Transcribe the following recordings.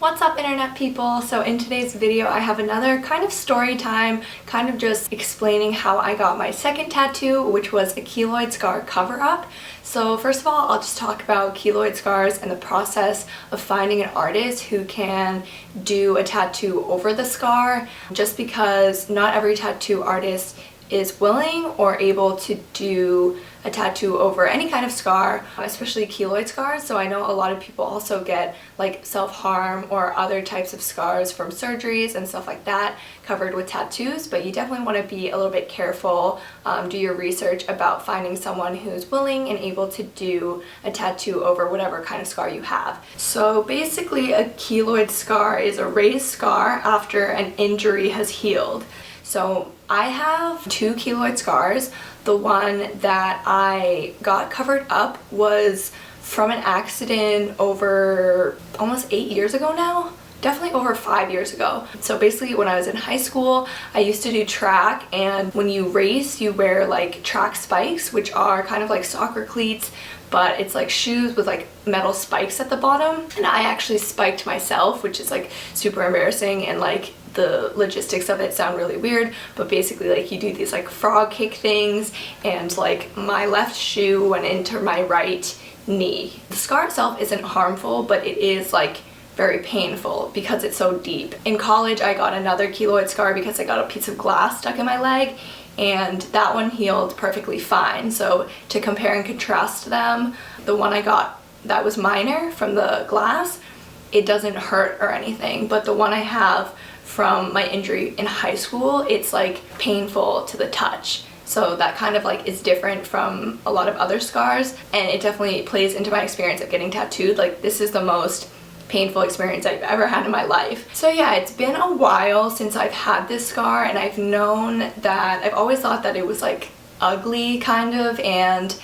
What's up, internet people? So in today's video I have another kind of story time, kind of just explaining how I got my second tattoo, which was a keloid scar cover-up. So first of all, I'll just talk about keloid scars and the process of finding an artist who can do a tattoo over the scar, just because not every tattoo artist is willing or able to do a tattoo over any kind of scar, especially keloid scars. So I know a lot of people also get like self-harm or other types of scars from surgeries and stuff like that covered with tattoos, but you definitely want to be a little bit careful, do your research about finding someone who's willing and able to do a tattoo over whatever kind of scar you have. So basically a keloid scar is a raised scar after an injury has healed. So I have two keloid scars. The one that I got covered up was from an accident over almost 8 years ago now. Definitely over 5 years ago. So basically when I was in high school, I used to do track, and when you race, you wear like track spikes, which are kind of like soccer cleats, but it's like shoes with like metal spikes at the bottom. And I actually spiked myself, which is like super embarrassing, and like the logistics of it sound really weird, but basically like you do these like frog kick things, and like my left shoe went into my right knee. The scar itself isn't harmful, but it is like very painful because it's so deep. In college I got another keloid scar because I got a piece of glass stuck in my leg, and that one healed perfectly fine. So to compare and contrast them, the one I got that was minor from the glass, it doesn't hurt or anything, but the one I have from my injury in high school, it's like painful to the touch. So that kind of like is different from a lot of other scars, and it definitely plays into my experience of getting tattooed. Like, this is the most painful experience I've ever had in my life. So yeah, it's been a while since I've had this scar, and I've known that, I've always thought that it was like ugly kind of, and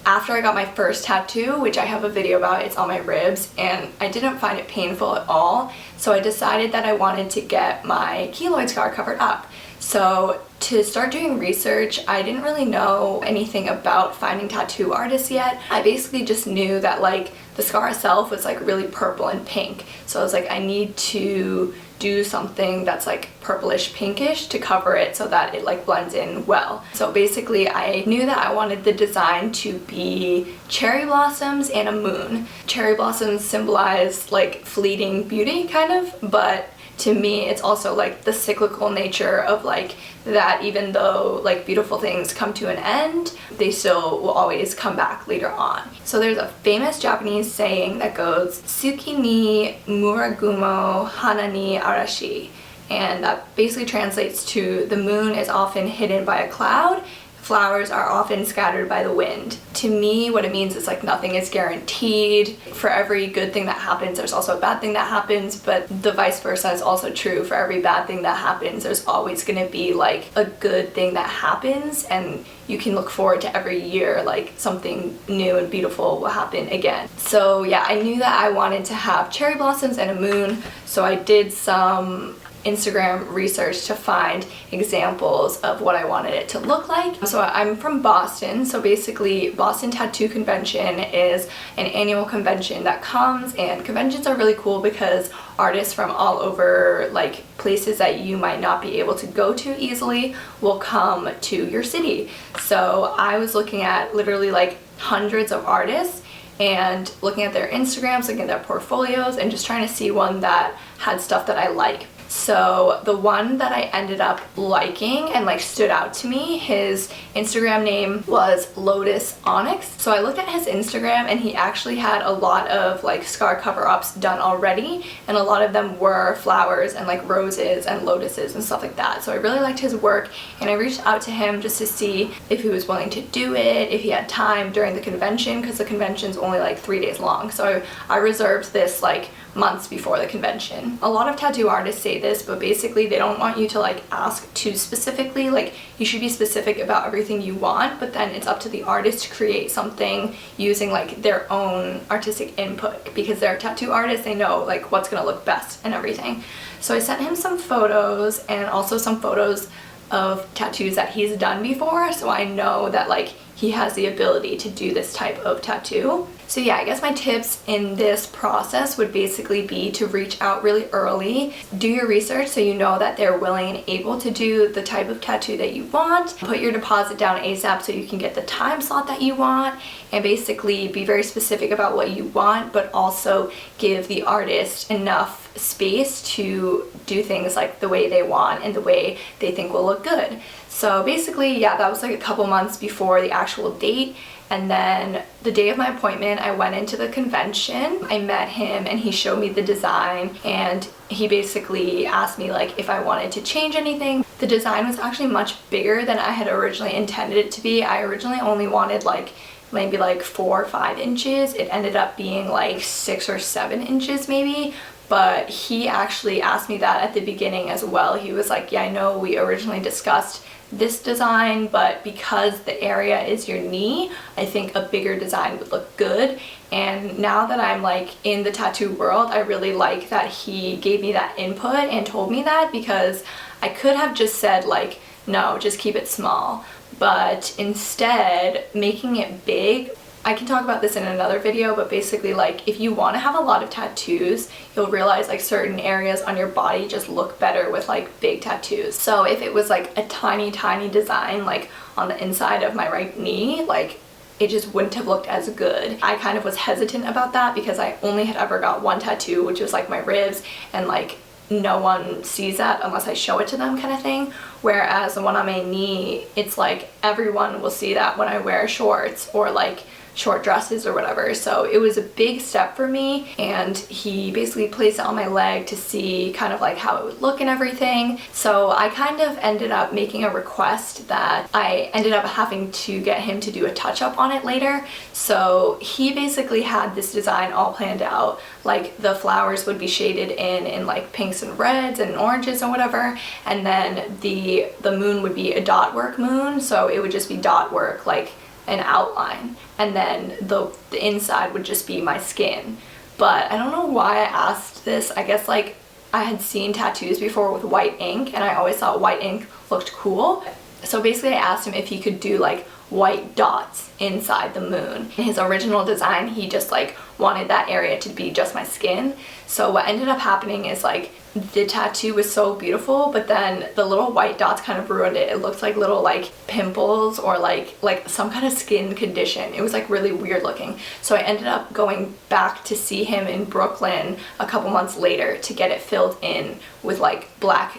after I got my first tattoo, which I have a video about, it's on my ribs, and I didn't find it painful at all, so I decided that I wanted to get my keloid scar covered up. So to start doing research, I didn't really know anything about finding tattoo artists yet. I basically just knew that like the scar itself was like really purple and pink, so I was like, I need to do something that's like purplish pinkish to cover it so that it like blends in well. So basically I knew that I wanted the design to be cherry blossoms and a moon. Cherry blossoms symbolize like fleeting beauty kind of, but to me it's also like the cyclical nature of like that even though like beautiful things come to an end, they still will always come back later on. So there's a famous Japanese saying that goes, "Tsuki ni muragumo hana ni arashi," and that basically translates to, the moon is often hidden by a cloud, flowers are often scattered by the wind. To me, what it means is like nothing is guaranteed. For every good thing that happens, there's also a bad thing that happens, but the vice versa is also true. For every bad thing that happens, there's always going to be like a good thing that happens, and you can look forward to every year like something new and beautiful will happen again. So yeah, I knew that I wanted to have cherry blossoms and a moon, so I did some Instagram research to find examples of what I wanted it to look like. So I'm from Boston, so basically Boston Tattoo Convention is an annual convention that comes, and conventions are really cool because artists from all over, like places that you might not be able to go to easily, will come to your city. So I was looking at literally like hundreds of artists and looking at their Instagrams, looking at their portfolios, and just trying to see one that had stuff that I like. So the one that I ended up liking and like stood out to me, his Instagram name was Lotus Onyx. So I looked at his Instagram, and he actually had a lot of like scar cover-ups done already, and a lot of them were flowers and like roses and lotuses and stuff like that. So I really liked his work, and I reached out to him just to see if he was willing to do it, if he had time during the convention, because the convention's only like 3 days long. So I reserved this like months before the convention. A lot of tattoo artists say this, but basically they don't want you to like ask too specifically. Like, you should be specific about everything you want, but then it's up to the artist to create something using like their own artistic input, because they're tattoo artists, they know like what's gonna look best and everything. So I sent him some photos, and also some photos of tattoos that he's done before, so I know that like he has the ability to do this type of tattoo. So yeah, I guess my tips in this process would basically be to reach out really early, do your research so you know that they're willing and able to do the type of tattoo that you want, put your deposit down ASAP so you can get the time slot that you want, and basically be very specific about what you want, but also give the artist enough space to do things like the way they want and the way they think will look good. So basically, yeah, that was like a couple months before the actual date. And then the day of my appointment, I went into the convention. I met him and he showed me the design, and he basically asked me like if I wanted to change anything. The design was actually much bigger than I had originally intended it to be. I originally only wanted like maybe like 4 or 5 inches. It ended up being like 6 or 7 inches maybe. But he actually asked me that at the beginning as well. He was like, yeah, I know we originally discussed this design, but because the area is your knee, I think a bigger design would look good. And now that I'm like in the tattoo world, I really like that he gave me that input and told me that, because I could have just said like, no, just keep it small. But instead, making it big, I can talk about this in another video, but basically like if you want to have a lot of tattoos, you'll realize like certain areas on your body just look better with like big tattoos. So if it was like a tiny design like on the inside of my right knee, like it just wouldn't have looked as good. I kind of was hesitant about that because I only had ever got one tattoo, which was like my ribs, and like no one sees that unless I show it to them kind of thing. Whereas the one on my knee, it's like everyone will see that when I wear shorts or like short dresses or whatever. So it was a big step for me, and he basically placed it on my leg to see kind of like how it would look and everything. So I kind of ended up making a request that I ended up having to get him to do a touch-up on it later. So he basically had this design all planned out, like the flowers would be shaded in like pinks and reds and oranges and whatever, and then the moon would be a dot work moon, so it would just be dot work, like an outline, and then the inside would just be my skin. But I don't know why I asked this. I guess like I had seen tattoos before with white ink, and I always thought white ink looked cool. So basically I asked him if he could do like white dots inside the moon. In his original design, he just like wanted that area to be just my skin. So what ended up happening is like the tattoo was so beautiful, but then the little white dots kind of ruined it. It looked like little like pimples or like some kind of skin condition. It was like really weird looking. So I ended up going back to see him in Brooklyn a couple months later to get it filled in with like black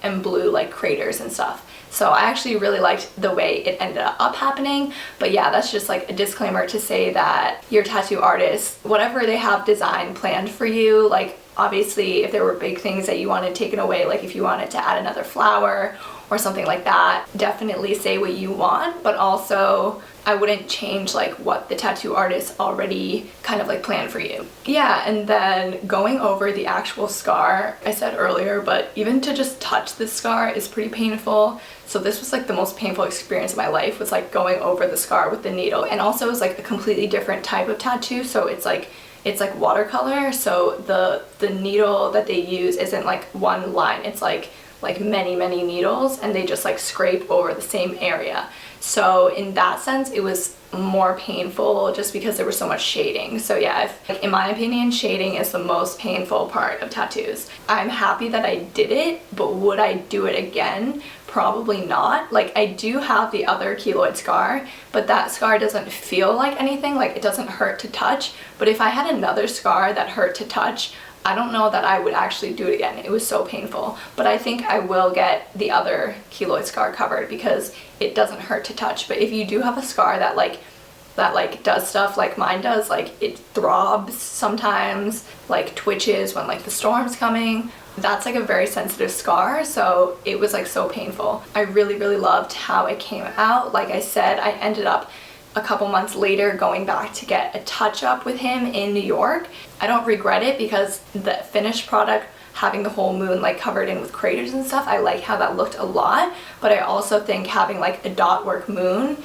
and blue like craters and stuff. So I actually really liked the way it ended up happening. But yeah, that's just like a disclaimer to say that your tattoo artist, whatever they have design planned for you, like obviously if there were big things that you wanted taken away, like if you wanted to add another flower or something like that, definitely say what you want. But also I wouldn't change like what the tattoo artist already kind of like planned for you. Yeah, and then going over the actual scar, I said earlier, but even to just touch the scar is pretty painful. So this was like the most painful experience of my life, was like going over the scar with the needle. And also it was like a completely different type of tattoo, so it's like watercolor, so the needle that they use isn't like one line, it's like many needles, and they just like scrape over the same area. So in that sense it was more painful just because there was so much shading. So yeah, in my opinion, shading is the most painful part of tattoos. I'm happy that I did it, but would I do it again? Probably not. Like I do have the other keloid scar, but that scar doesn't feel like anything, like it doesn't hurt to touch. But if I had another scar that hurt to touch, I don't know that I would actually do it again. It was so painful. But I think I will get the other keloid scar covered because it doesn't hurt to touch. But if you do have a scar that does stuff like mine does, like it throbs sometimes, like twitches when like the storm's coming, that's like a very sensitive scar, so it was like so painful. I really loved how it came out. Like I said, I ended up a couple months later going back to get a touch-up with him in New York. I don't regret it because the finished product, having the whole moon like covered in with craters and stuff, I like how that looked a lot. But I also think having like a dot work moon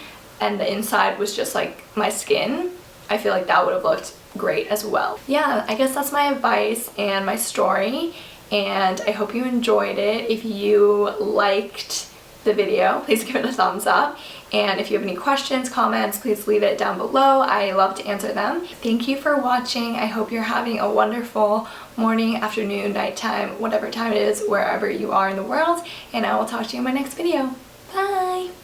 and the inside was just like my skin, I feel like that would have looked great as well. Yeah, I guess that's my advice and my story, and I hope you enjoyed it. If you liked the video, please give it a thumbs up. And if you have any questions, comments, please leave it down below. I love to answer them. Thank you for watching. I hope you're having a wonderful morning, afternoon, nighttime, whatever time it is, wherever you are in the world. And I will talk to you in my next video. Bye!